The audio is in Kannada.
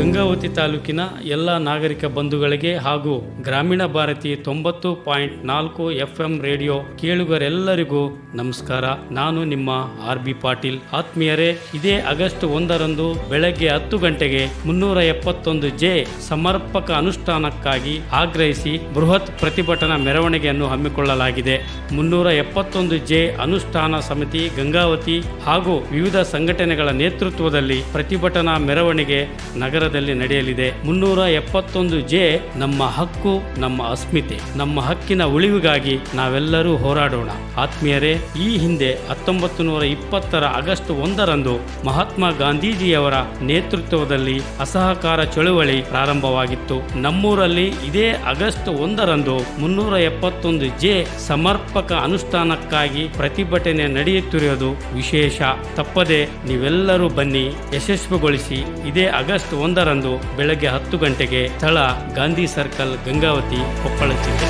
ಗಂಗಾವತಿ ತಾಲೂಕಿನ ಎಲ್ಲ ನಾಗರಿಕ ಬಂಧುಗಳಿಗೆ ಹಾಗೂ ಗ್ರಾಮೀಣ ಭಾರತಿ 90.4 FM ರೇಡಿಯೋ ಕೇಳುಗರೆಲ್ಲರಿಗೂ ನಮಸ್ಕಾರ. ನಾನು ನಿಮ್ಮ RB ಪಾಟೀಲ್. ಆತ್ಮೀಯರೇ, ಇದೇ ಆಗಸ್ಟ್ 1ರಂದು ಬೆಳಗ್ಗೆ 10 ಗಂಟೆಗೆ 371J ಸಮರ್ಪಕ ಅನುಷ್ಠಾನಕ್ಕಾಗಿ ಆಗ್ರಹಿಸಿ ಬೃಹತ್ ಪ್ರತಿಭಟನಾ ಮೆರವಣಿಗೆಯನ್ನು ಹಮ್ಮಿಕೊಳ್ಳಲಾಗಿದೆ. 371J ಅನುಷ್ಠಾನ ಸಮಿತಿ ಗಂಗಾವತಿ ಹಾಗೂ ವಿವಿಧ ಸಂಘಟನೆಗಳ ನೇತೃತ್ವದಲ್ಲಿ ಪ್ರತಿಭಟನಾ ಮೆರವಣಿಗೆ ನಗರದಲ್ಲಿ ನಡೆಯಲಿದೆ. 371J ನಮ್ಮ ಹಕ್ಕು, ನಮ್ಮ ಅಸ್ಮಿತೆ, ನಮ್ಮ ಹಕ್ಕಿನ ಉಳಿವಿಗಾಗಿ ನಾವೆಲ್ಲರೂ ಹೋರಾಡೋಣ. ಆತ್ಮೀಯರೇ, ಈ ಹಿಂದೆ 1920ರ ಆಗಸ್ಟ್ 1ರಂದು ಮಹಾತ್ಮ ಗಾಂಧೀಜಿಯವರ ನೇತೃತ್ವದಲ್ಲಿ ಅಸಹಕಾರ ಚಳುವಳಿ ಪ್ರಾರಂಭವಾಗಿತ್ತು. ನಮ್ಮೂರಲ್ಲಿ ಇದೇ ಆಗಸ್ಟ್ 1ರಂದು 371J ಸಮರ್ಪಕ ಅನುಷ್ಠಾನಕ್ಕಾಗಿ ಪ್ರತಿಭಟನೆ ನಡೆಯುತ್ತಿರುವುದು ವಿಶೇಷ. ತಪ್ಪದೆ ನೀವೆಲ್ಲರೂ ಬನ್ನಿ, ಯಶಸ್ವಿಗೊಳಿಸಿ. ಇದೇ ಆಗಸ್ಟ್ 1ರಂದು ಬೆಳಗ್ಗೆ 10 ಗಂಟೆಗೆ. ಸ್ಥಳ ಗಾಂಧಿ ಸರ್ಕಲ್, ಗಂಗಾವತಿ, ಕೊಪ್ಪಳ ಜಿಲ್ಲೆ.